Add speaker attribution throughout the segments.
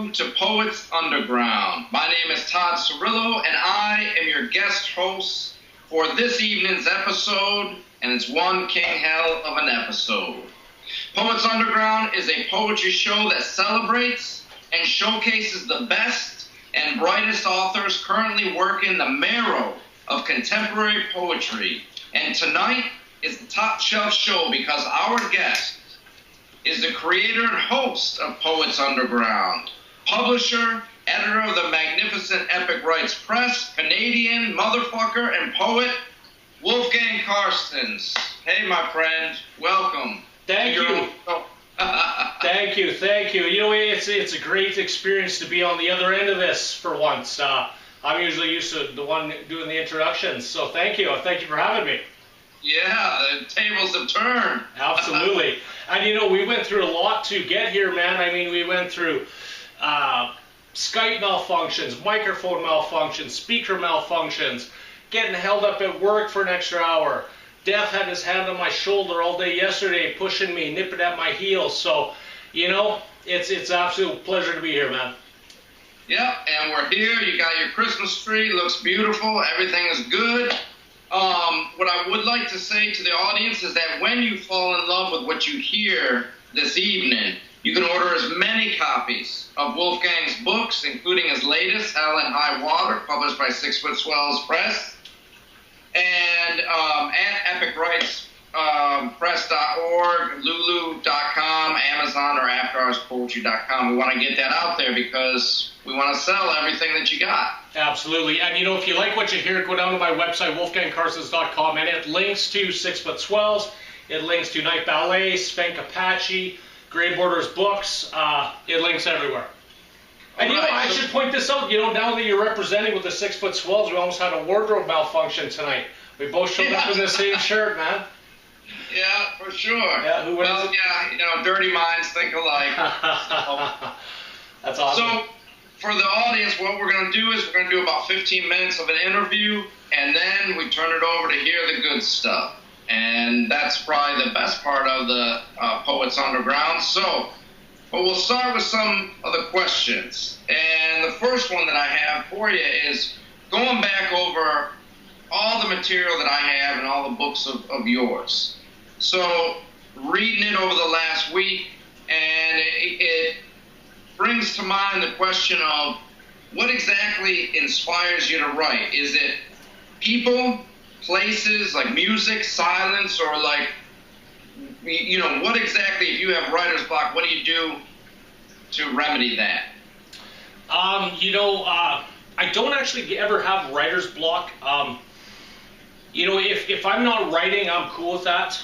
Speaker 1: welcome to Poets Underground. My name is Todd Cirillo, and I am your guest host for this evening's episode, and it's one king hell of an episode. Poets Underground is a poetry show that celebrates and showcases the best and brightest authors currently working the marrow of contemporary poetry. And tonight is the top shelf show because our guest is the creator and host of Poets Underground, publisher, editor of the magnificent Epic Rights Press, Canadian motherfucker, and poet, Wolfgang Carstens. Hey, my friend, welcome.
Speaker 2: Thank you. Thank you, thank you. You know, it's a great experience to be on the other end of this for once. I'm usually used to the one doing the introductions, so thank you. Thank you for having me.
Speaker 1: Yeah, the tables have turned.
Speaker 2: Absolutely. And you know, we went through a lot to get here, man. I mean, we went through Skype malfunctions, microphone malfunctions, speaker malfunctions, getting held up at work for an extra hour. Death had his hand on my shoulder all day yesterday, pushing me, nipping at my heels. So, you know, it's an absolute pleasure to be here, man.
Speaker 1: Yep, and we're here. You got your Christmas tree. Looks beautiful. Everything is good. What I would like to say to the audience is that when you fall in love with what you hear this evening, you can order as many copies of Wolfgang's books, including his latest, Hell and High Water, published by Swells Press, and at epicrightspress.org, lulu.com, Amazon, or afterhourspoetry.com. We want to get that out there because we want to sell everything that you got.
Speaker 2: Absolutely. And you know, if you like what you hear, go down to my website, wolfgangcarstens.com, and it links to 6 Foot Swells, it links to Night Ballet, Spank Apache, Grey Borders books, it links everywhere. And you know, I should point this out, you know, now that you're representing with the 6 Foot Swells, we almost had a wardrobe malfunction tonight. We both showed up in the same shirt, man.
Speaker 1: Yeah, for sure.
Speaker 2: Yeah,
Speaker 1: yeah, you know, dirty minds think alike.
Speaker 2: That's awesome.
Speaker 1: So, for the audience, what we're going to do is we're going to do about 15 minutes of an interview, and then we turn it over to hear the good stuff. And that's probably the best part of the Poets Underground. So, but we'll start with some of the questions. And the first one that I have for you is going back over all the material that I have and all the books of yours. So, reading it over the last week, and it brings to mind the question of what exactly inspires you to write? Is it people, places, like music, silence, or like, you know, what exactly, if you have writer's block, what do you do to remedy that?
Speaker 2: You know, I don't actually ever have writer's block. You know, if I'm not writing, I'm cool with that.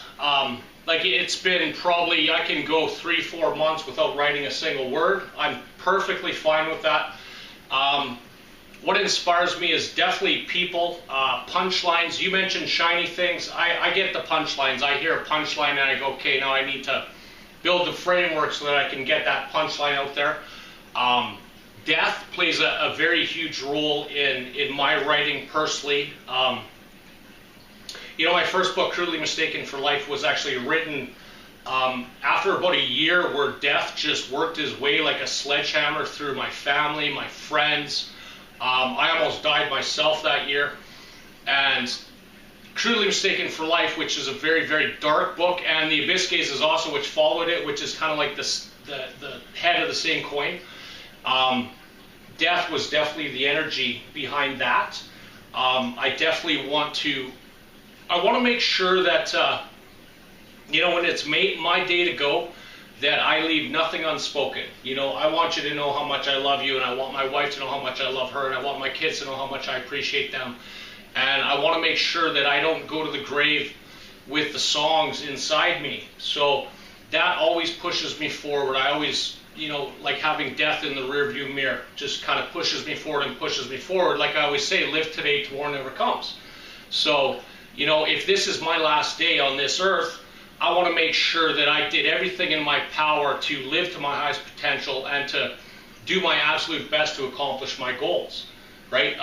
Speaker 2: Like, it's been probably, I can go 3-4 months without writing a single word. I'm perfectly fine with that. What inspires me is definitely people, punchlines. You mentioned shiny things. I get the punchlines. I hear a punchline and I go, okay, now I need to build the framework so that I can get that punchline out there. Death plays a very huge role in my writing personally. You know, my first book, Crudely Mistaken for Life, was actually written after about a year where death just worked his way like a sledgehammer through my family, my friends. I almost died myself that year. And Crudely Mistaken for Life, which is a very, very dark book, and The Abyss Gaze is also, which followed it, which is kind of like the head of the same coin. Death was definitely the energy behind that. I definitely want to make sure that, you know, when it's my day to go, that I leave nothing unspoken. You know, I want you to know how much I love you, and I want my wife to know how much I love her, and I want my kids to know how much I appreciate them. And I want to make sure that I don't go to the grave with the songs inside me. So that always pushes me forward. I always, you know, like having death in the rearview mirror, just kind of pushes me forward and pushes me forward. Like I always say, live today, tomorrow never comes. So, you know, if this is my last day on this earth, I want to make sure that I did everything in my power to live to my highest potential and to do my absolute best to accomplish my goals, right?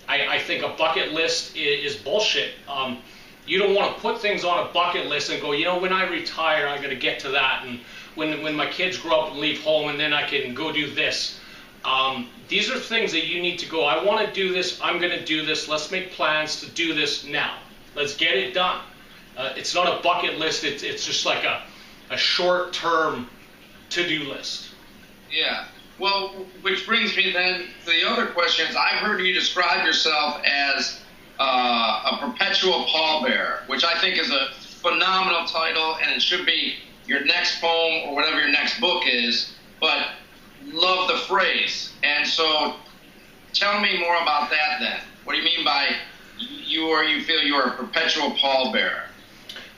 Speaker 2: I think a bucket list is bullshit. You don't want to put things on a bucket list and go, you know, when I retire, I'm going to get to that. And when my kids grow up and leave home, and then I can go do this. These are things that you need to go, I want to do this, I'm going to do this, let's make plans to do this now. Let's get it done. It's not a bucket list, it's just like a short-term to-do list.
Speaker 1: Yeah. Well, which brings me then to the other questions. I've heard you describe yourself as a perpetual pallbearer, which I think is a phenomenal title, and it should be your next poem or whatever your next book is, but love the phrase. And so tell me more about that then. What do you mean by you feel you are a perpetual pallbearer?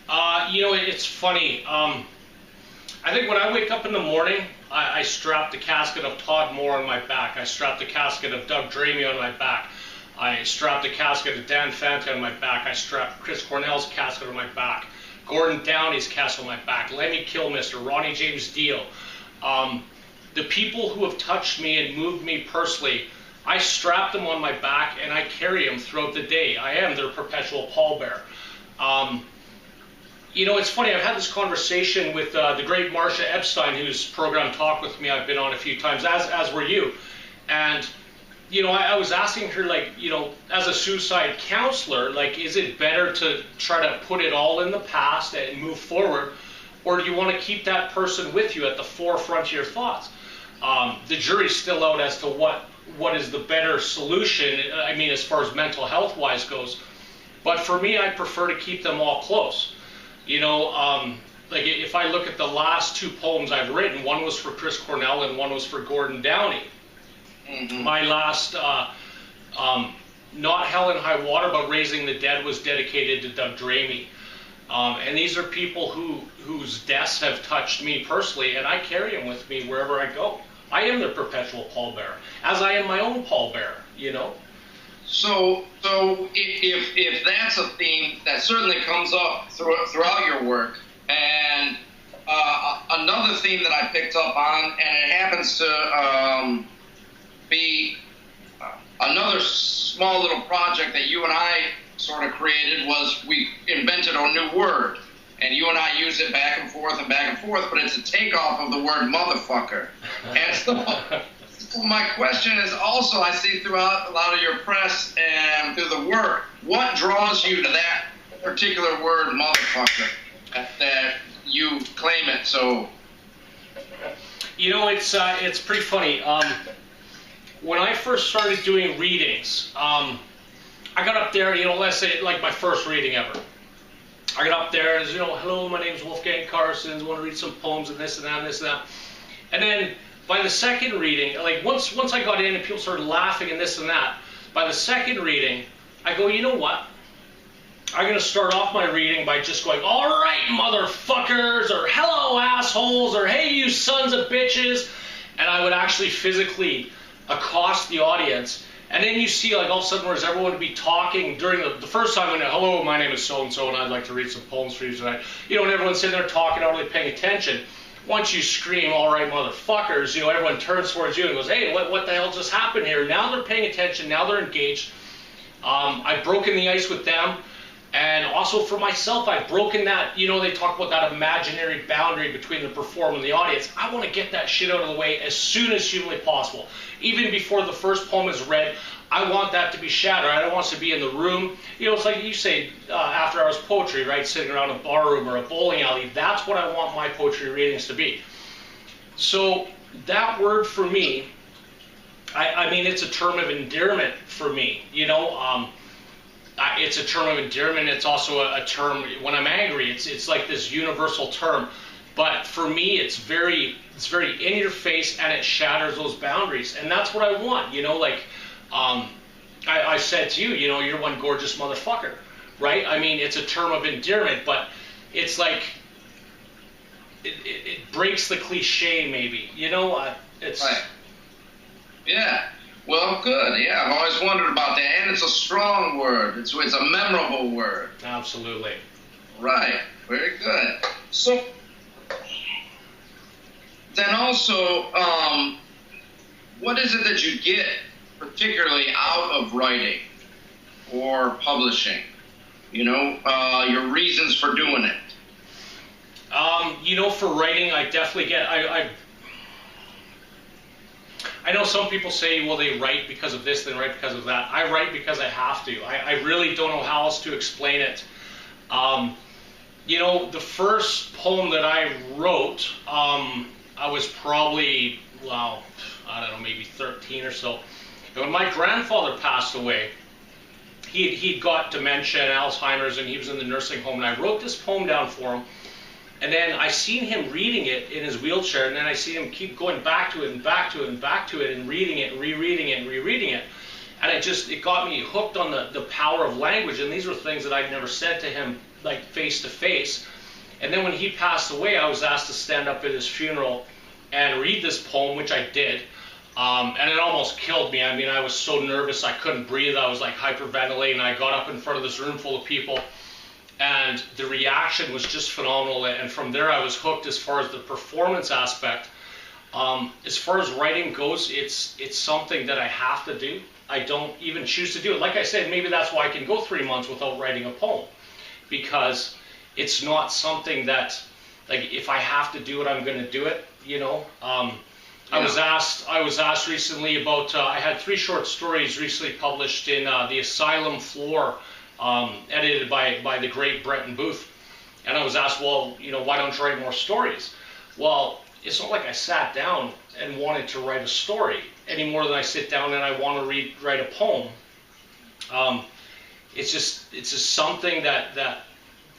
Speaker 2: It's funny. I think when I wake up in the morning, I strap the casket of Todd Moore on my back. I strap the casket of Doug Dramey on my back. I strap the casket of Dan Fante on my back. I strap Chris Cornell's casket on my back. Gordon Downey's casket on my back. Lemmy Kilmister, Ronnie James Dio. The people who have touched me and moved me personally, I strap them on my back and I carry them throughout the day. I am their perpetual pallbearer. It's funny, I've had this conversation with the great Marsha Epstein, whose program Talk With Me I've been on a few times, as were you. And, I was asking her, as a suicide counselor, is it better to try to put it all in the past and move forward, or do you want to keep that person with you at the forefront of your thoughts? The jury's still out as to what is the better solution, as far as mental health-wise goes. But for me, I prefer to keep them all close. If I look at the last two poems I've written, one was for Chris Cornell and one was for Gordon Downey. Mm-hmm. My last, not Hell and High Water, but Raising the Dead, was dedicated to Doug Dramey. And these are people whose deaths have touched me personally, and I carry them with me wherever I go. I am their perpetual pallbearer, as I am my own pallbearer,
Speaker 1: So if that's a theme that certainly comes up throughout your work, and another theme that I picked up on, and it happens to be another small little project that you and I sort of created, was we invented a new word, and you and I use it back and forth, but it's a takeoff of the word motherfucker. And so my question is also, I see throughout a lot of your press and through the work, what draws you to that particular word, motherfucker, that you claim it so?
Speaker 2: It's pretty funny. When I first started doing readings, I got up there, let's say like my first reading ever. I got up there and hello, my name's Wolfgang Carstens, I want to read some poems and this and that and this and that. And then by the second reading, once I got in and people started laughing and this and that, by the second reading, I go, you know what? I'm going to start off my reading by just going, all right, motherfuckers, or hello, assholes, or hey, you sons of bitches. And I would actually physically accost the audience. And then you see, all of a sudden, whereas everyone would be talking during the first time, when hello, my name is so-and-so, and I'd like to read some poems for you tonight. And everyone's sitting there talking, not really paying attention. Once you scream, all right, motherfuckers, everyone turns towards you and goes, hey, what the hell just happened here? Now they're paying attention. Now they're engaged. I've broken the ice with them. And also for myself, I've broken that, they talk about that imaginary boundary between the performer and the audience. I want to get that shit out of the way as soon as humanly possible. Even before the first poem is read, I want that to be shattered. I don't want us to be in the room. It's like you say, after hours poetry, right? Sitting around a bar room or a bowling alley. That's what I want my poetry readings to be. So that word for me, it's a term of endearment for me. It's a term of endearment. It's also a term when I'm angry. It's like this universal term. But for me, it's very in your face, and it shatters those boundaries. And that's what I want. I said to you, you're one gorgeous motherfucker, right? It's a term of endearment, but it's like it breaks the cliche, maybe. It's
Speaker 1: right. Yeah. Well, good. Yeah, I've always wondered about that, and it's a strong word. It's a memorable word.
Speaker 2: Absolutely.
Speaker 1: Right. Very good. So then also, what is it that you get particularly out of writing or publishing? Your reasons for doing it. For writing, I definitely get.
Speaker 2: I know some people say, well, they write because of this, they write because of that. I write because I have to. I really don't know how else to explain it. You know, the first poem that I wrote, I was probably, well, I don't know, maybe 13 or so. And when my grandfather passed away, he'd got dementia and Alzheimer's, and he was in the nursing home, and I wrote this poem down for him. And then I seen him reading it in his wheelchair, and then I see him keep going back to it and back to it and back to it and reading it and rereading it and rereading it. And it got me hooked on the power of language, and these were things that I'd never said to him, like face to face. And then when he passed away, I was asked to stand up at his funeral and read this poem, which I did. And it almost killed me. I mean, I was so nervous I couldn't breathe. I was like hyperventilating. I got up in front of this room full of people, and the reaction was just phenomenal. And from there, I was hooked as far as the performance aspect. As far as writing goes, it's something that I have to do. I don't even choose to do it. Like I said, maybe that's why I can go 3 months without writing a poem, because it's not something that, like, if I have to do it, I'm going to do it. You know. I was asked recently about, I had 3 short stories recently published in the Asylum Floor, edited by the great Bretton Booth. And I was asked, well, you know, why don't you write more stories? Well, it's not like I sat down and wanted to write a story any more than I sit down and I want to write a poem. It's just something that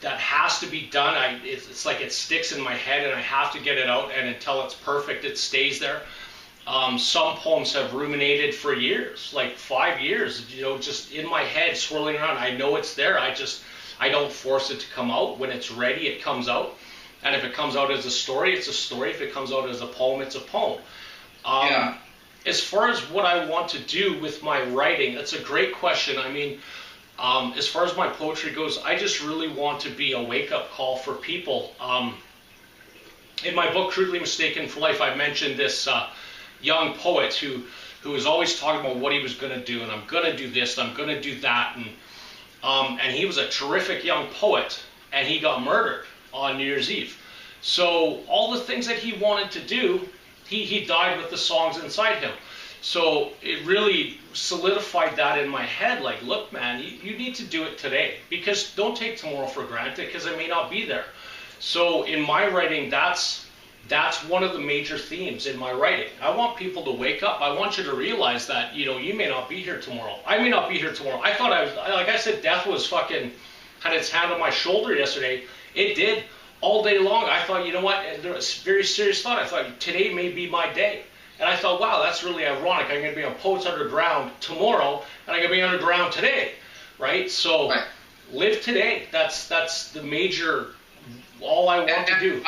Speaker 2: has to be done. It's like it sticks in my head, and I have to get it out, and until it's perfect, it stays there. Some poems have ruminated for years, like 5 years, you know, just in my head, swirling around. I know it's there. I don't force it to come out. When it's ready, it comes out. And if it comes out as a story, it's a story. If it comes out as a poem, it's a poem. As far as what I want to do with my writing, that's a great question. I mean, as far as my poetry goes, I just really want to be a wake-up call for people. In my book, Crudely Mistaken for Life, I mentioned this young poet who was always talking about what he was going to do, and I'm going to do this, and I'm going to do that, and he was a terrific young poet, and he got murdered on New Year's Eve. So all the things that he wanted to do, he died with the songs inside him. So it really solidified that in my head, like, look, man, you need to do it today, because don't take tomorrow for granted, because it may not be there. So in my writing, that's one of the major themes in my writing. I want people to wake up. I want you to realize that, you know, you may not be here tomorrow. I may not be here tomorrow. I thought like I said, death was fucking, had its hand on my shoulder yesterday. It did all day long. I thought, you know what, and there was a very serious thought. I thought, today may be my day. And I thought, wow, that's really ironic. I'm going to be on Poets Underground tomorrow, and I'm going to be underground today, right? So live today. That's the major, all I want to do.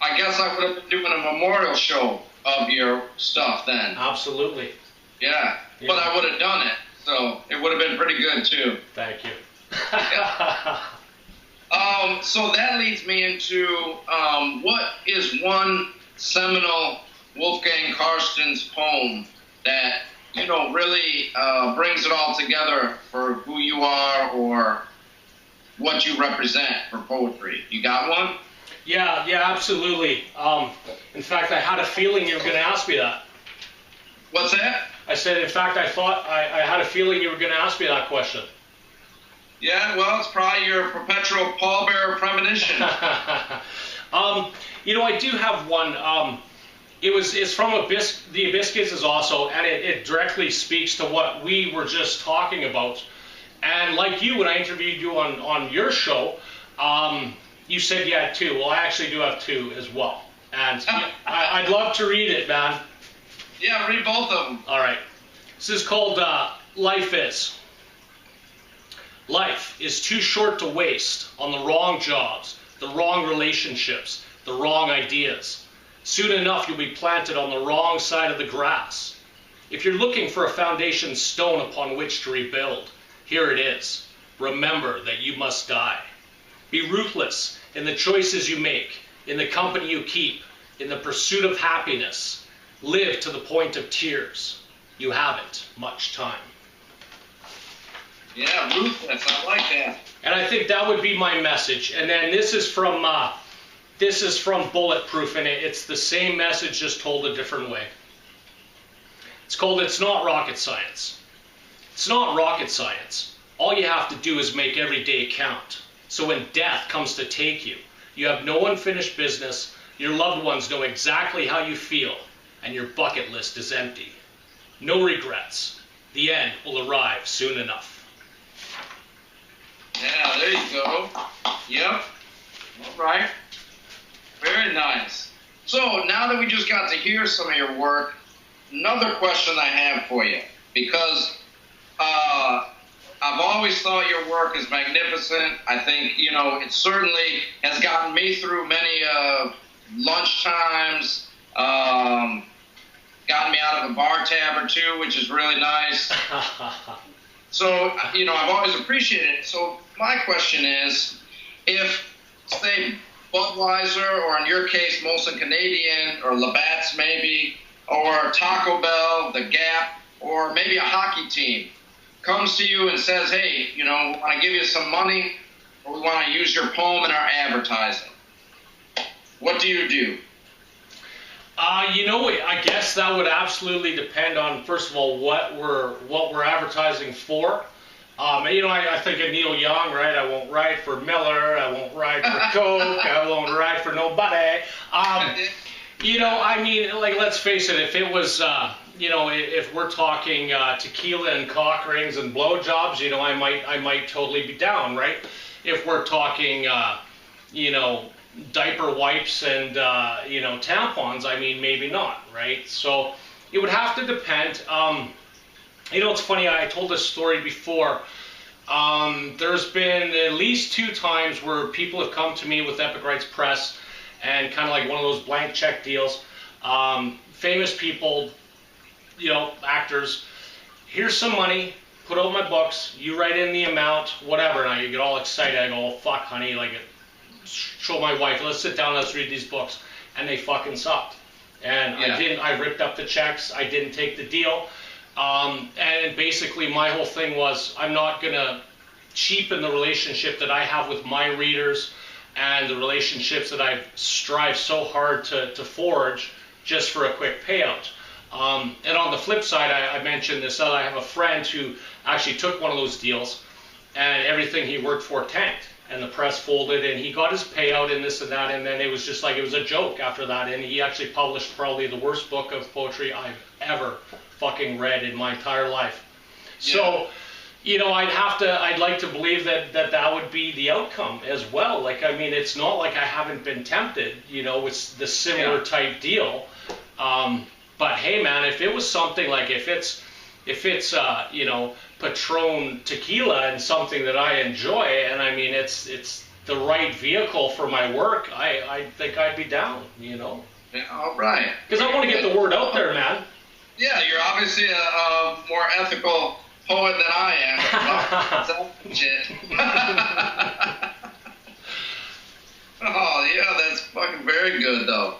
Speaker 1: I guess I would have been doing a memorial show of your stuff then.
Speaker 2: Absolutely.
Speaker 1: Yeah, but I would have done it, so it would have been pretty good too.
Speaker 2: Thank you.
Speaker 1: So that leads me into what is one seminal Wolfgang Carstens poem that, you know, really brings it all together for who you are or what you represent for poetry? You got one?
Speaker 2: Yeah, absolutely. In fact, I had a feeling you were going to ask me that.
Speaker 1: What's that?
Speaker 2: I said, in fact, I had a feeling you were going to ask me that question.
Speaker 1: Yeah, well, it's probably your perpetual pallbearer premonition.
Speaker 2: You know, I do have one. It's from the Hibiscus is also, and it directly speaks to what we were just talking about. And like you, when I interviewed you on your show, you said you had 2. Well, I actually do have 2 as well. And I'd love to read it, man.
Speaker 1: Yeah, read both of them.
Speaker 2: All right. This is called Life Is. Life is too short to waste on the wrong jobs, the wrong relationships, the wrong ideas. Soon enough, you'll be planted on the wrong side of the grass. If you're looking for a foundation stone upon which to rebuild, here it is. Remember that you must die. Be ruthless in the choices you make, in the company you keep, in the pursuit of happiness. Live to the point of tears. You haven't much time.
Speaker 1: Yeah, ruthless. I like that.
Speaker 2: And I think that would be my message. And then this is from Bulletproof, and it's the same message, just told a different way. It's called It's Not Rocket Science. It's not rocket science. All you have to do is make every day count. So when death comes to take you, you have no unfinished business, your loved ones know exactly how you feel, and your bucket list is empty. No regrets. The end will arrive soon enough.
Speaker 1: Yeah, there you go. Yep. All right. Very nice. So now that we just got to hear some of your work, another question I have for you, because I've always thought your work is magnificent. I think, it certainly has gotten me through many lunch times, gotten me out of a bar tab or two, which is really nice. So, I've always appreciated it. So my question is, if, say, Budweiser, or in your case, Molson Canadian, or Labatt's maybe, or Taco Bell, The Gap, or maybe a hockey team comes to you and says, hey, we want to give you some money, or we want to use your poem in our advertising, what do you do?
Speaker 2: I guess that would absolutely depend on, first of all, what we're advertising for. I think of Neil Young, right? I won't write for Miller. I won't write for Coke. I won't write for nobody. Let's face it. If it was, if we're talking tequila and cock rings and blowjobs, I might totally be down, right? If we're talking, diaper wipes and tampons, maybe not, right? So it would have to depend. It's funny, I told this story before. There's been at least 2 times where people have come to me with Epic Rights Press and kind of like one of those blank check deals. Famous people, actors, here's some money, put out my books, you write in the amount, whatever. And I get all excited. I go, oh, fuck, honey, show my wife, let's sit down, let's read these books. And they fucking sucked. And I ripped up the checks, I didn't take the deal. And basically my whole thing was, I'm not going to cheapen the relationship that I have with my readers and the relationships that I've strived so hard to forge just for a quick payout. And on the flip side, I mentioned this, I have a friend who actually took one of those deals and everything he worked for tanked. And the press folded, and he got his payout and this and that, and then it was just like, it was a joke after that, and he actually published probably the worst book of poetry I've ever fucking read in my entire life. Yeah. So, I'd like to believe that would be the outcome as well. It's not like I haven't been tempted, it's the similar type deal. But hey, man, if it was something like, if it's Patron tequila and something that I enjoy, and it's the right vehicle for my work, I think I'd be down,
Speaker 1: Yeah, all right.
Speaker 2: Because I want to get the word out there, man.
Speaker 1: Yeah, you're obviously a more ethical poet than I am. Shit. Oh, yeah, that's fucking very good, though.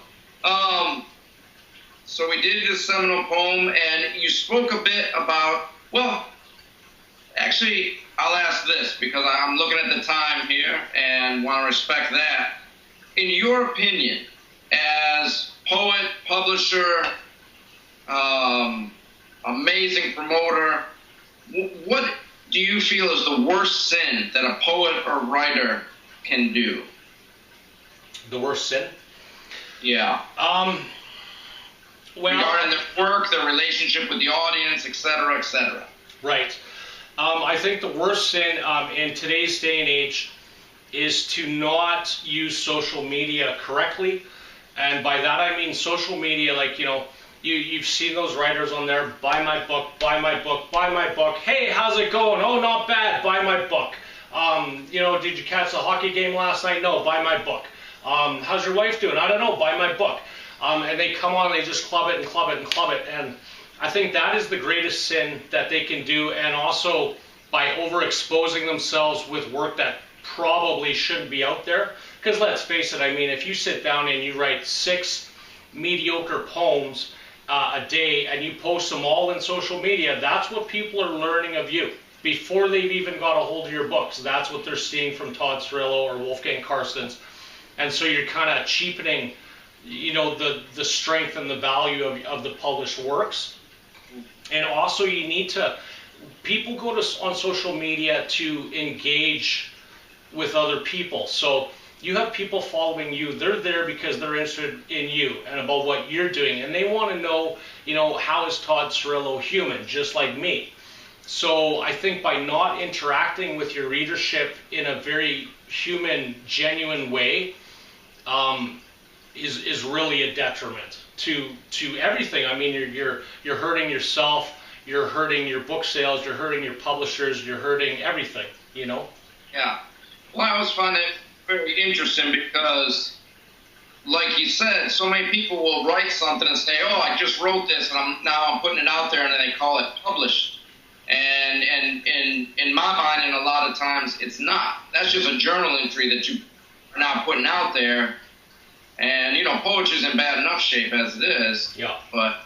Speaker 1: So we did this seminal poem, and you spoke a bit about, well, actually, I'll ask this, because I'm looking at the time here and want to respect that. In your opinion, as poet, publisher, amazing promoter, what do you feel is the worst sin that a poet or writer can do?
Speaker 2: The worst sin?
Speaker 1: Yeah. Regarding their work, their relationship with the audience, etc., etc.
Speaker 2: Right. I think the worst sin in today's day and age is to not use social media correctly. And by that I mean social media, you've seen those writers on there, buy my book, buy my book, buy my book. Hey, how's it going? Oh, not bad, buy my book. Did you catch the hockey game last night? No, buy my book. How's your wife doing? I don't know, buy my book. And they come on, they just club it and club it and club it. And I think that is the greatest sin that they can do. And also by overexposing themselves with work that probably shouldn't be out there. Because let's face it, if you sit down and you write 6 mediocre poems a day and you post them all in social media, that's what people are learning of you. Before they've even got a hold of your books, that's what they're seeing from Todd Cirillo or Wolfgang Carstens. And so you're kind of cheapening the strength and the value of the published works. And also you need to, people go on social media to engage with other people. So you have people following you. They're there because they're interested in you and about what you're doing. And they want to know, how is Todd Cirillo human, just like me. So I think by not interacting with your readership in a very human, genuine way is really a detriment to everything. I mean, you're hurting yourself, you're hurting your book sales, you're hurting your publishers, you're hurting everything,
Speaker 1: Yeah. Well, I always find it very interesting because, like you said, so many people will write something and say, "Oh, I just wrote this, and I'm putting it out there," and then they call it published. And in my mind, and a lot of times, it's not. That's just a journal entry that you are now putting out there. And poetry's in bad enough shape as it is.
Speaker 2: Yeah.
Speaker 1: But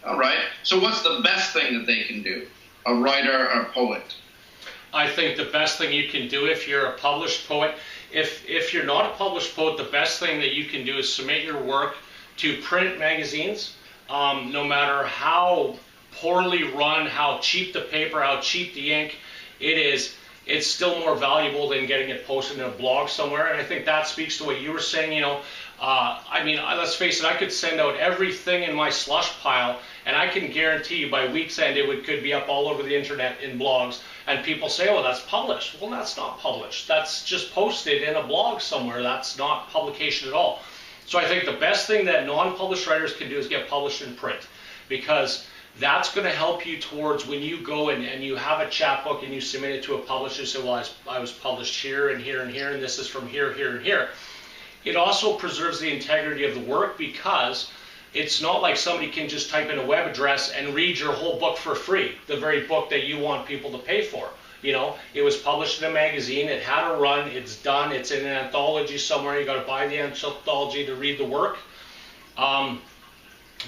Speaker 1: all right. So what's the best thing that they can do? A writer or a poet?
Speaker 2: I think the best thing you can do if you're a published poet, if you're not a published poet, the best thing that you can do is submit your work to print magazines, no matter how poorly run, how cheap the paper, how cheap the ink it is, it's still more valuable than getting it posted in a blog somewhere. And I think that speaks to what you were saying, I mean, let's face it, I could send out everything in my slush pile, and I can guarantee you by week's end it could be up all over the internet in blogs, and people say, "Oh, that's published." Well, that's not published. That's just posted in a blog somewhere. That's not publication at all. So I think the best thing that non-published writers can do is get published in print, because that's going to help you towards when you go and you have a chapbook and you submit it to a publisher, say, "Well, I was published here and here and here, and this is from here, here, and here." It also preserves the integrity of the work, because it's not like somebody can just type in a web address and read your whole book for free, the very book that you want people to pay for. It was published in a magazine, it had a run, it's done, it's in an anthology somewhere, you got to buy the anthology to read the work.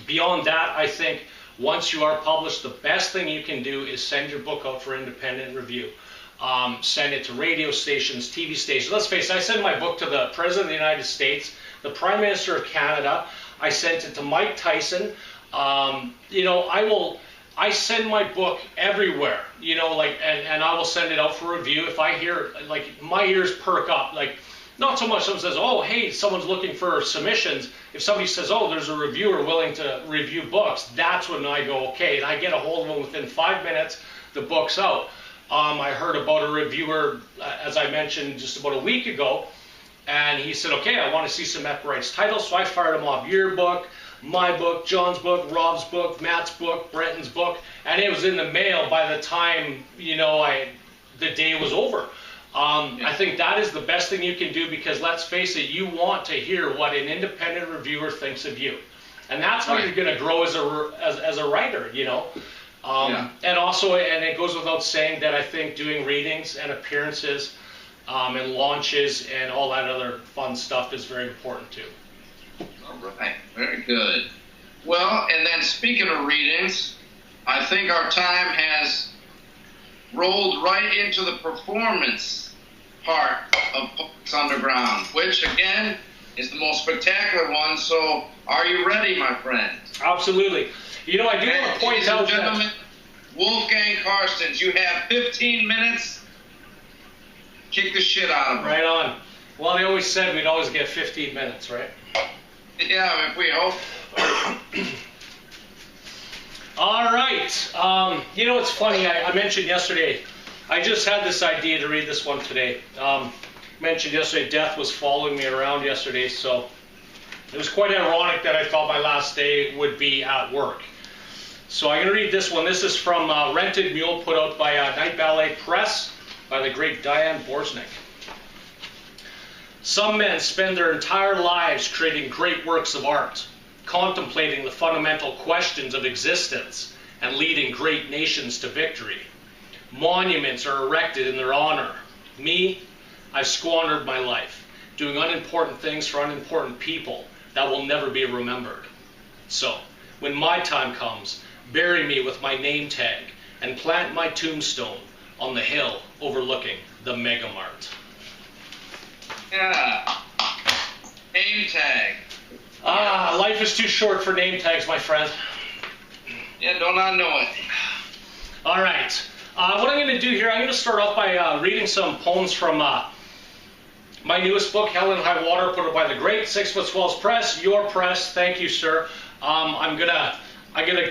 Speaker 2: Beyond that, I think once you are published, the best thing you can do is send your book out for independent review. Send it to radio stations, TV stations. Let's face it, I sent my book to the President of the United States, the Prime Minister of Canada. I sent it to Mike Tyson. I send my book everywhere, and I will send it out for review. If I hear, my ears perk up, not so much someone says, "Oh, hey, someone's looking for submissions." If somebody says, "Oh, there's a reviewer willing to review books," that's when I go, okay, and I get a hold of them within 5 minutes, the book's out. I heard about a reviewer, as I mentioned just about a week ago, and he said, "Okay, I want to see some Epicurus titles," so I fired him off your book, my book, John's book, Rob's book, Matt's book, Brenton's book, and it was in the mail by the time, the day was over. I think that is the best thing you can do, because let's face it, you want to hear what an independent reviewer thinks of you. And that's how you're going to grow as a writer, And also, and it goes without saying that I think doing readings and appearances and launches and all that other fun stuff is very important too.
Speaker 1: All right, very good. Well, and then speaking of readings, I think our time has rolled right into the performance part of Poets Underground, which again is the most spectacular one. So are you ready, my friend?
Speaker 2: Absolutely. I do want to point out
Speaker 1: that Wolfgang Carstens, you have 15 minutes. Kick the shit out of him.
Speaker 2: Right on. Well, they always said we'd always get 15 minutes, right?
Speaker 1: Yeah, if we hope.
Speaker 2: All right. It's funny. I mentioned yesterday, I just had this idea to read this one today. Mentioned yesterday, death was following me around yesterday, so it was quite ironic that I thought my last day would be at work. So I'm going to read this one. This is from Rented Mule, put out by Night Ballet Press by the great Diane Borsnick. Some men spend their entire lives creating great works of art, contemplating the fundamental questions of existence, and leading great nations to victory. Monuments are erected in their honor. Me, I've squandered my life, doing unimportant things for unimportant people that will never be remembered. So, when my time comes, bury me with my name tag and plant my tombstone on the hill overlooking the Mega Mart.
Speaker 1: Yeah. Name tag.
Speaker 2: Life is too short for name tags, my friend.
Speaker 1: Yeah, don't I know it.
Speaker 2: All right. What I'm going to do here, I'm going to start off by reading some poems from my newest book, Hell and High Water, put out by the great 6-foot Swells Press, your press. Thank you, sir. I'm gonna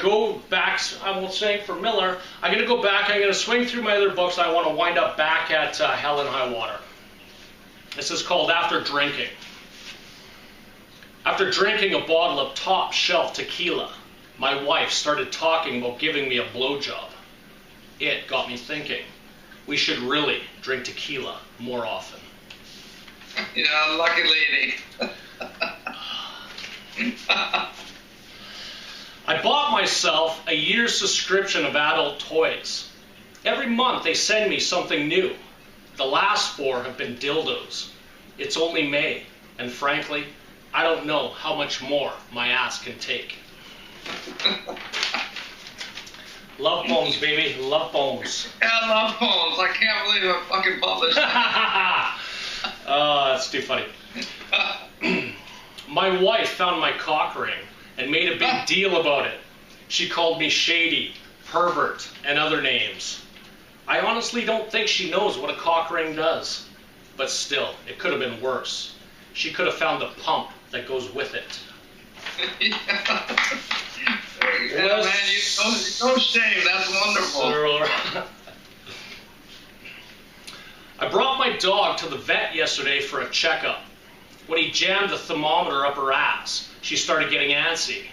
Speaker 2: go back. I won't say for Miller. I'm gonna go back. I'm gonna swing through my other books. I want to wind up back at Hell and High Water. This is called After Drinking. After drinking a bottle of top shelf tequila, my wife started talking about giving me a blowjob. It got me thinking, we should really drink tequila more often.
Speaker 1: Yeah, lucky lady.
Speaker 2: I bought myself a year's subscription of adult toys. Every month they send me something new. The last 4 have been dildos. It's only May, and frankly, I don't know how much more my ass can take. Love poems, baby. Love poems.
Speaker 1: Yeah, I love poems. I can't believe I fucking published that.
Speaker 2: Oh, that's too funny. My wife found my cock ring and made a big deal about it. She called me shady, pervert, and other names. I honestly don't think she knows what a cock ring does. But still, it could have been worse. She could have found the pump that goes with it.
Speaker 1: Yeah, man, no shame. That's wonderful.
Speaker 2: I brought my dog to the vet yesterday for a checkup. When he jammed the thermometer up her ass, she started getting antsy.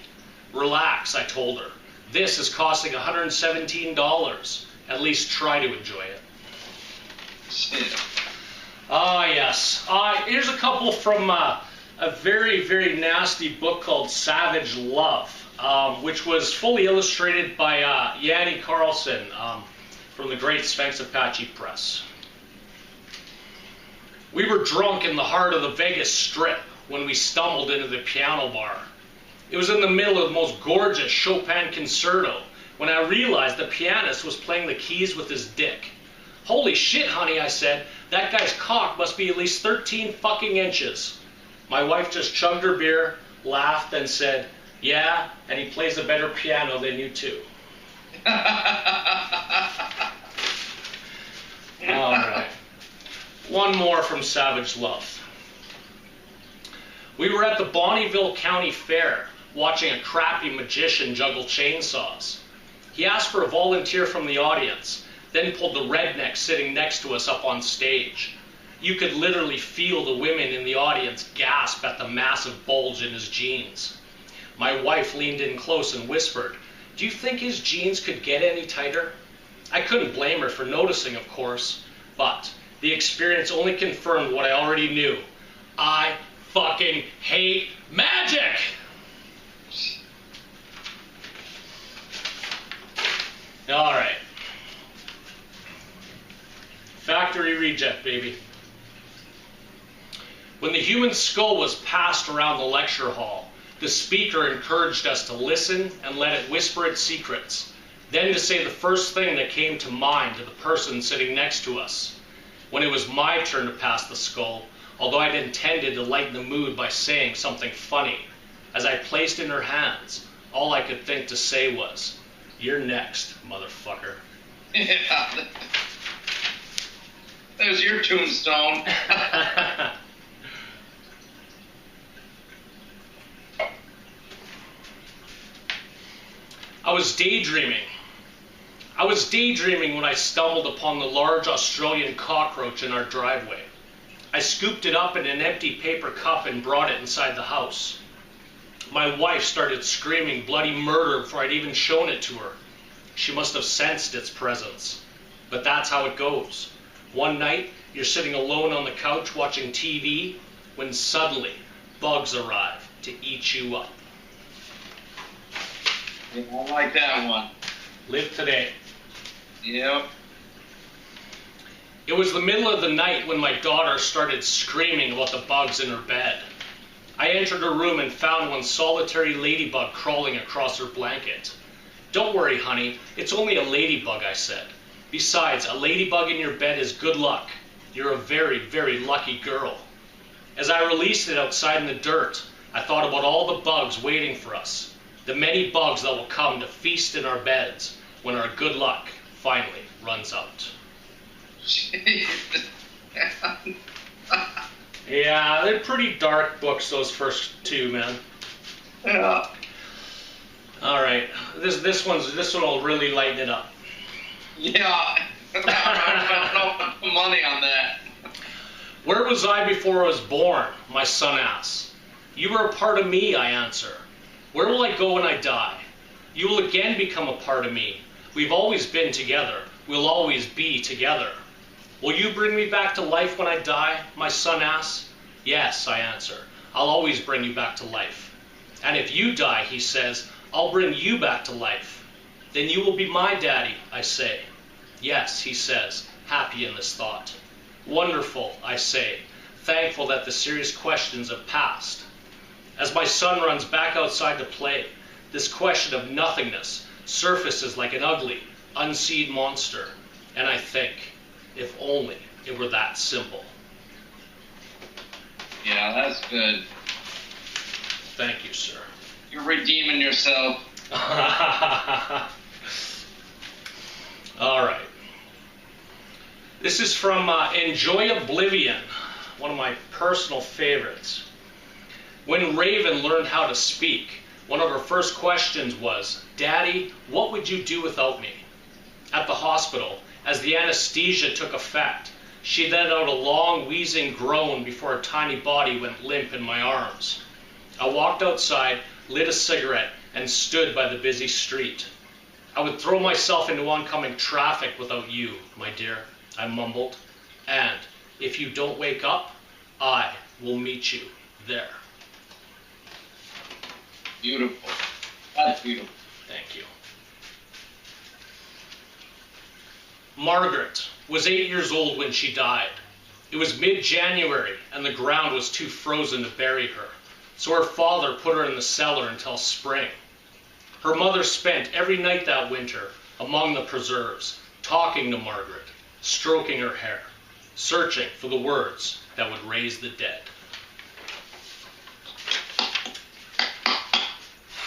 Speaker 2: Relax, I told her. This is costing $117. At least try to enjoy it. Ah, yes. Here's a couple from a very, very nasty book called Savage Love, which was fully illustrated by Yanni Carlson from the great Sphinx Apache Press. We were drunk in the heart of the Vegas Strip when we stumbled into the piano bar. It was in the middle of the most gorgeous Chopin concerto when I realized the pianist was playing the keys with his dick. Holy shit, honey, I said. That guy's cock must be at least 13 fucking inches. My wife just chugged her beer, laughed, and said, yeah, and he plays a better piano than you too. All right. One more from Savage Love. We were at the Bonneville County Fair watching a crappy magician juggle chainsaws. He asked for a volunteer from the audience, then pulled the redneck sitting next to us up on stage. You could literally feel the women in the audience gasp at the massive bulge in his jeans. My wife leaned in close and whispered, do you think his jeans could get any tighter? I couldn't blame her for noticing, of course, but the experience only confirmed what I already knew. I fucking hate magic! All right. Factory reject, baby. When the human skull was passed around the lecture hall, the speaker encouraged us to listen and let it whisper its secrets, then to say the first thing that came to mind to the person sitting next to us. When it was my turn to pass the skull, although I'd intended to lighten the mood by saying something funny, as I placed in her hands, all I could think to say was, you're next, motherfucker.
Speaker 1: Yeah. There's your tombstone.
Speaker 2: I was daydreaming when I stumbled upon the large Australian cockroach in our driveway. I scooped it up in an empty paper cup and brought it inside the house. My wife started screaming bloody murder before I'd even shown it to her. She must have sensed its presence. But that's how it goes. One night, you're sitting alone on the couch watching TV when suddenly bugs arrive to eat you up.
Speaker 1: Yeah, I like that one.
Speaker 2: Live today.
Speaker 1: Yep.
Speaker 2: It was the middle of the night when my daughter started screaming about the bugs in her bed. I entered her room and found one solitary ladybug crawling across her blanket. Don't worry, honey. It's only a ladybug, I said. Besides, a ladybug in your bed is good luck. You're a very, very lucky girl. As I released it outside in the dirt, I thought about all the bugs waiting for us. the many bugs that will come to feast in our beds when our good luck finally runs out. Yeah, they're pretty dark books, those first two, man.
Speaker 1: Yeah.
Speaker 2: All right, this one will really lighten it up.
Speaker 1: Yeah, I don't know money on that.
Speaker 2: Where was I before I was born? My son asks. You were a part of me, I answer. Where will I go when I die? You will again become a part of me. We've always been together. We'll always be together. Will you bring me back to life when I die? My son asks. Yes, I answer. I'll always bring you back to life. And if you die, he says, I'll bring you back to life. Then you will be my daddy, I say. Yes, he says, happy in this thought. Wonderful, I say, thankful that the serious questions have passed. As my son runs back outside to play, this question of nothingness surfaces like an ugly, unseen monster. And I think, if only it were that simple.
Speaker 1: Yeah, that's good.
Speaker 2: Thank you, sir.
Speaker 1: You're redeeming yourself.
Speaker 2: All right. This is from Enjoy Oblivion, one of my personal favorites. When Raven learned how to speak, one of her first questions was, Daddy, what would you do without me? At the hospital, as the anesthesia took effect, she let out a long, wheezing groan before her tiny body went limp in my arms. I walked outside, lit a cigarette, and stood by the busy street. I would throw myself into oncoming traffic without you, my dear, I mumbled. And if you don't wake up, I will meet you there.
Speaker 1: Beautiful. That's beautiful.
Speaker 2: Thank you. Margaret was 8 years old when she died. It was mid-January, and the ground was too frozen to bury her, so her father put her in the cellar until spring. Her mother spent every night that winter among the preserves, talking to Margaret, stroking her hair, searching for the words that would raise the dead.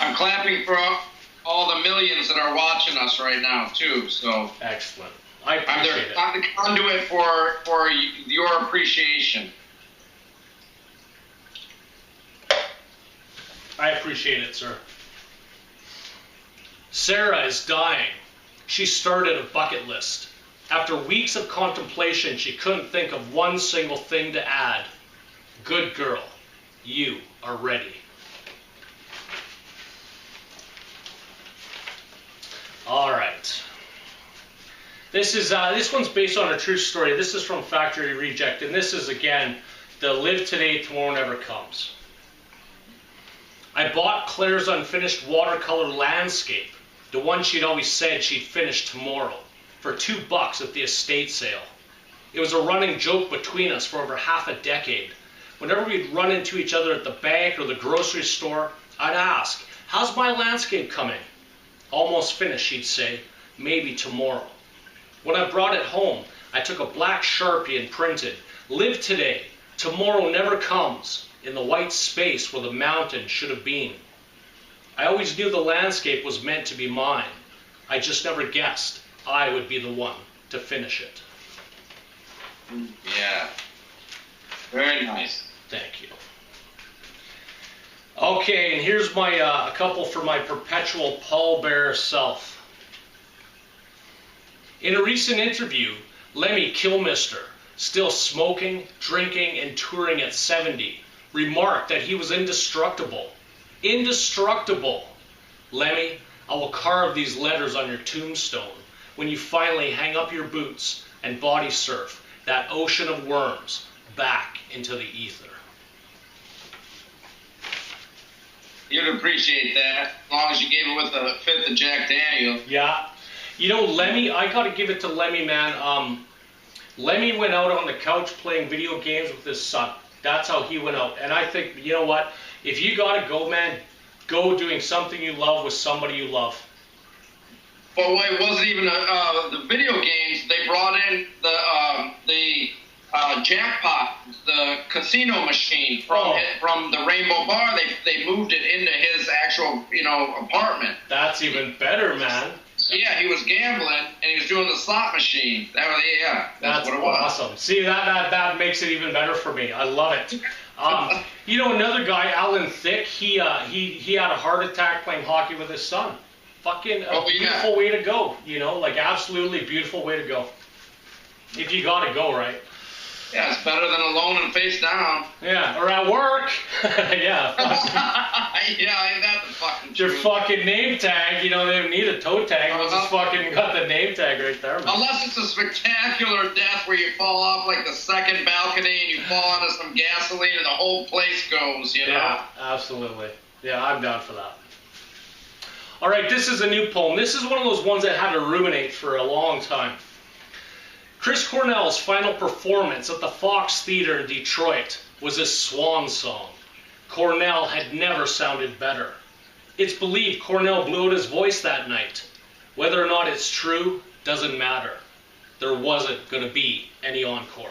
Speaker 1: I'm clapping for all the millions that are watching us right now, too. So
Speaker 2: excellent. I appreciate it.
Speaker 1: I'm the conduit for your appreciation.
Speaker 2: I appreciate it, sir. Sarah is dying. She started a bucket list. After weeks of contemplation, she couldn't think of one single thing to add. Good girl, you are ready. All right. This one's based on a true story. This is from Factory Reject, and this is, again, the Live Today, Tomorrow Never Comes. I bought Claire's unfinished watercolor landscape, the one she'd always said she'd finish tomorrow, for $2 at the estate sale. It was a running joke between us for over half a decade. Whenever we'd run into each other at the bank or the grocery store, I'd ask, how's my landscape coming? Almost finished, she'd say, maybe tomorrow. When I brought it home, I took a black Sharpie and printed, Live Today, Tomorrow Never Comes, in the white space where the mountain should have been. I always knew the landscape was meant to be mine. I just never guessed I would be the one to finish it.
Speaker 1: Yeah. Very nice.
Speaker 2: Thank you. Okay, and here's my a couple for my perpetual pallbearer self. In a recent interview, Lemmy Kilmister, still smoking, drinking, and touring at 70, remarked that he was indestructible. Indestructible. Lemmy, I will carve these letters on your tombstone when you finally hang up your boots and body surf that ocean of worms back into the ether.
Speaker 1: You'd appreciate that, as long as you gave it with a fifth of Jack Daniels.
Speaker 2: Yeah. You know, Lemmy, I got to give it to Lemmy, man. Lemmy went out on the couch playing video games with his son. That's how he went out. And I think, you know what? If you got to go, man, go doing something you love with somebody you love.
Speaker 1: Well, it wasn't even the video games. They brought in the Jackpot, the casino machine from the Rainbow Bar. They moved it into his actual, apartment.
Speaker 2: That's even better, man.
Speaker 1: Yeah, he was gambling and he was doing the slot machine. That's what it was.
Speaker 2: Awesome. See, that makes it even better for me. I love it. Another guy, Alan Thicke, he had a heart attack playing hockey with his son. Fucking beautiful way to go. Absolutely beautiful way to go. If you gotta go, right?
Speaker 1: Yeah, it's better than alone and face down.
Speaker 2: Yeah, or at work. Yeah.
Speaker 1: Yeah, ain't that the fucking
Speaker 2: Your fucking name tag, they don't need a toe tag. You just fucking got the name tag right there, man.
Speaker 1: Unless it's a spectacular death where you fall off like the second balcony and you fall onto some gasoline and the whole place goes,
Speaker 2: Yeah, absolutely. Yeah, I'm down for that. All right, this is a new poem. This is one of those ones that had to ruminate for a long time. Chris Cornell's final performance at the Fox Theater in Detroit was his swan song. Cornell had never sounded better. It's believed Cornell blew out his voice that night. Whether or not it's true doesn't matter. There wasn't going to be any encore.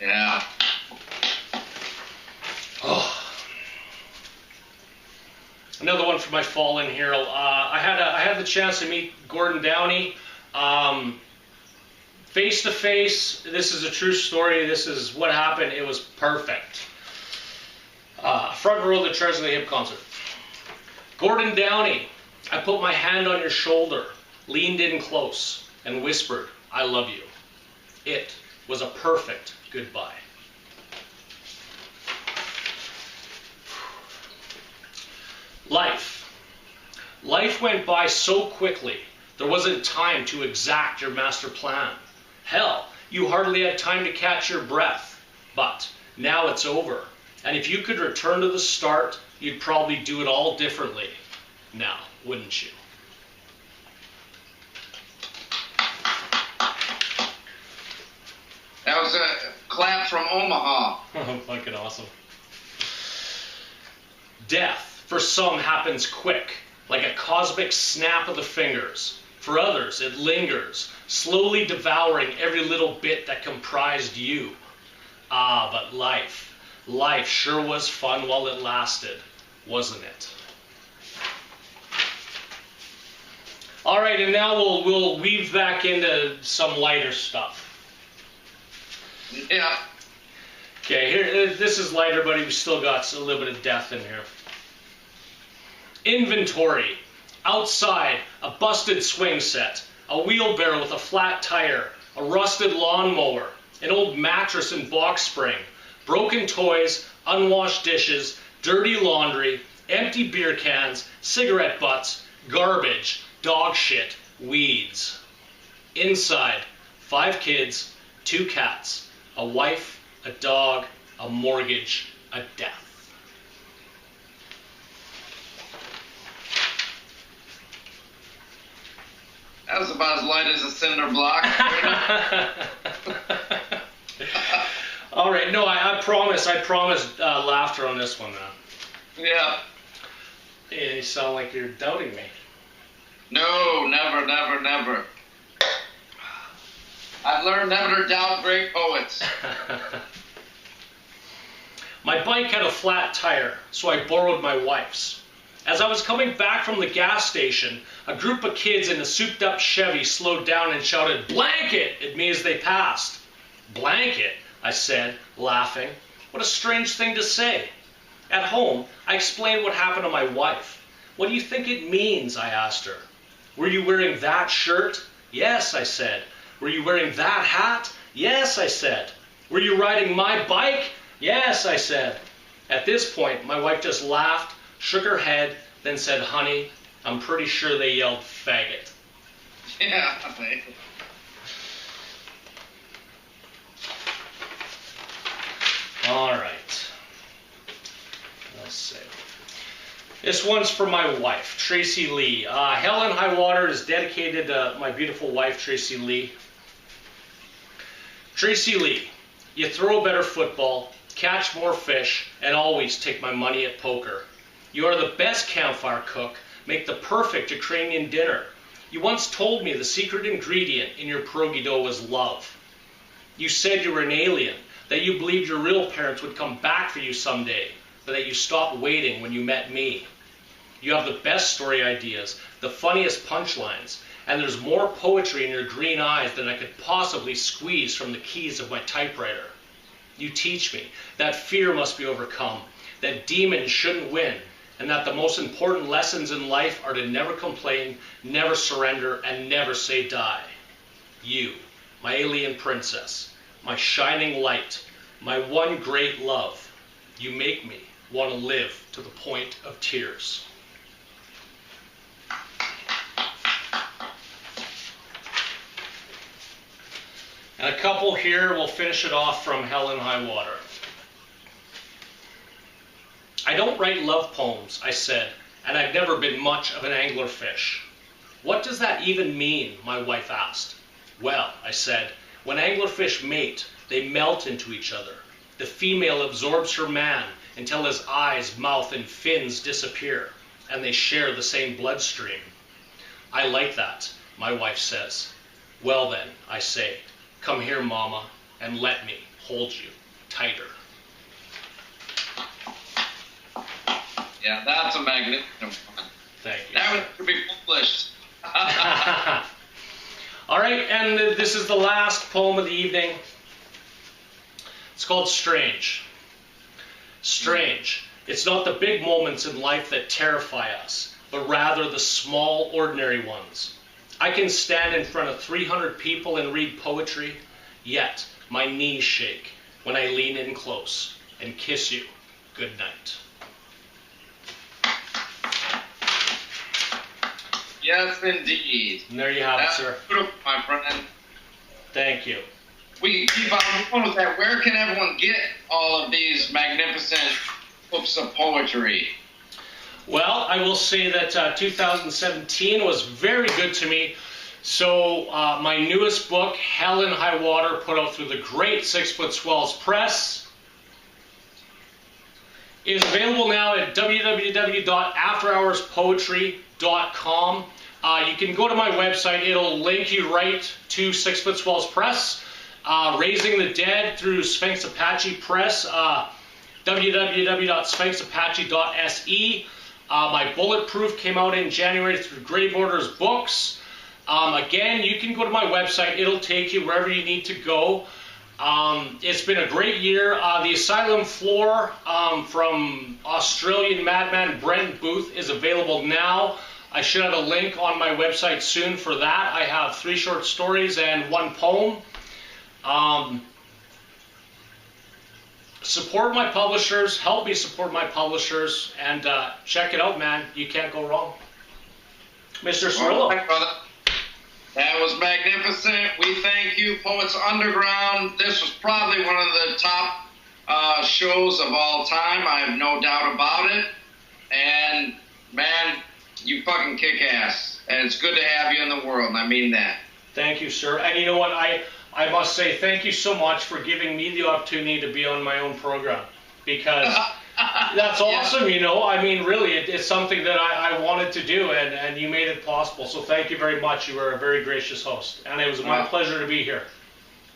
Speaker 1: Yeah.
Speaker 2: Oh. Another one for my fallen hero. I had the chance to meet Gordon Downey. Face to face, this is a true story. This is what happened. It was perfect. Front row of the Treasure of the Hip concert. Gordon Downey, I put my hand on your shoulder, leaned in close, and whispered, I love you. It was a perfect goodbye. Life. Life went by so quickly, there wasn't time to exact your master plan. Hell, you hardly had time to catch your breath. But now it's over. And if you could return to the start, you'd probably do it all differently. Now, wouldn't you?
Speaker 1: That was a clap from Omaha.
Speaker 2: Fucking awesome. Death, for some, happens quick, like a cosmic snap of the fingers. For others, it lingers, slowly devouring every little bit that comprised you. Ah, but life sure was fun while it lasted, wasn't it? All right, and now we'll weave back into some lighter stuff.
Speaker 1: Yeah.
Speaker 2: Okay, here, this is lighter, but we've still got a little bit of death in here. Inventory. Outside, a busted swing set, a wheelbarrow with a flat tire, a rusted lawnmower, an old mattress and box spring, broken toys, unwashed dishes, dirty laundry, empty beer cans, cigarette butts, garbage, dog shit, weeds. Inside, 5 kids, 2 cats, a wife, a dog, a mortgage, a death.
Speaker 1: That was about as light as a cinder block.
Speaker 2: All right, no, I promise laughter on this one now.
Speaker 1: Yeah.
Speaker 2: Yeah, you sound like you're doubting me.
Speaker 1: No, never, never, never. I've learned never to doubt great poets.
Speaker 2: My bike had a flat tire, so I borrowed my wife's. As I was coming back from the gas station, a group of kids in a souped-up Chevy slowed down and shouted, "Blanket!" at me as they passed. "Blanket?" I said, laughing. What a strange thing to say. At home, I explained what happened to my wife. "What do you think it means?" I asked her. "Were you wearing that shirt?" "Yes," I said. "Were you wearing that hat?" "Yes," I said. "Were you riding my bike?" "Yes," I said. At this point, my wife just laughed, shook her head, then said, "Honey, I'm pretty sure they yelled faggot."
Speaker 1: Yeah.
Speaker 2: All right. Let's see. This one's for my wife, Tracy Lee. Hell and High Water is dedicated to my beautiful wife, Tracy Lee. Tracy Lee, you throw a better football, catch more fish, and always take my money at poker. You are the best campfire cook, make the perfect Ukrainian dinner. You once told me the secret ingredient in your pierogi dough was love. You said you were an alien, that you believed your real parents would come back for you someday, but that you stopped waiting when you met me. You have the best story ideas, the funniest punchlines, and there's more poetry in your green eyes than I could possibly squeeze from the keys of my typewriter. You teach me that fear must be overcome, that demons shouldn't win, and that the most important lessons in life are to never complain, never surrender, and never say die. You, my alien princess, my shining light, my one great love, you make me want to live to the point of tears. And a couple here, we'll finish it off from Hell and High Water. I don't write love poems, I said, and I've never been much of an anglerfish. What does that even mean, my wife asked. Well, I said, when anglerfish mate, they melt into each other. The female absorbs her man until his eyes, mouth, and fins disappear, and they share the same bloodstream. I like that, my wife says. Well then, I say, come here, Mama, and let me hold you tighter.
Speaker 1: Yeah, that's a magnificent one.
Speaker 2: Thank you.
Speaker 1: That one could be published.
Speaker 2: All right, and this is the last poem of the evening. It's called Strange. Strange. It's not the big moments in life that terrify us, but rather the small, ordinary ones. I can stand in front of 300 people and read poetry, yet my knees shake when I lean in close and kiss you good night.
Speaker 1: Yes, indeed.
Speaker 2: And there you have it, sir.
Speaker 1: Beautiful, my friend.
Speaker 2: Thank you.
Speaker 1: We keep on going with that. Where can everyone get all of these magnificent books of poetry?
Speaker 2: Well, I will say that 2017 was very good to me. So my newest book, Hell and High Water, put out through the great 6-foot Swells Press, is available now at www.afterhourspoetry.com. You can go to my website. It'll link you right to 6-foot Swells Press. Raising the Dead through Sphinx Apache Press, www.sphinxapache.se. My Bulletproof came out in January through Grey Borders Books. Again, you can go to my website. It'll take you wherever you need to go. It's been a great year. The Asylum Floor from Australian madman Brent Booth is available now. I should have a link on my website soon for that. I have 3 short stories and 1 poem. Support my publishers, help me support my publishers, and check it out, man. You can't go wrong. Mr. Cirillo.
Speaker 1: That was magnificent. We thank you, Poets Underground. This was probably one of the top shows of all time. I have no doubt about it. And, man, you fucking kick ass. And it's good to have you in the world, and I mean that.
Speaker 2: Thank you, sir. And you know what? I must say thank you so much for giving me the opportunity to be on my own program, because that's awesome, you know. I mean, really, it's something that I wanted to do, and you made it possible. So thank you very much. You were a very gracious host, and it was my pleasure to be here.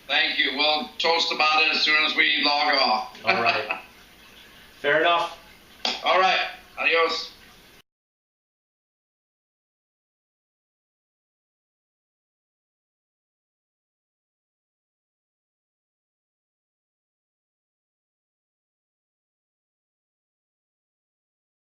Speaker 1: Thank you. We'll toast about it as soon as we log off.
Speaker 2: All right. Fair enough.
Speaker 1: All right. Adios.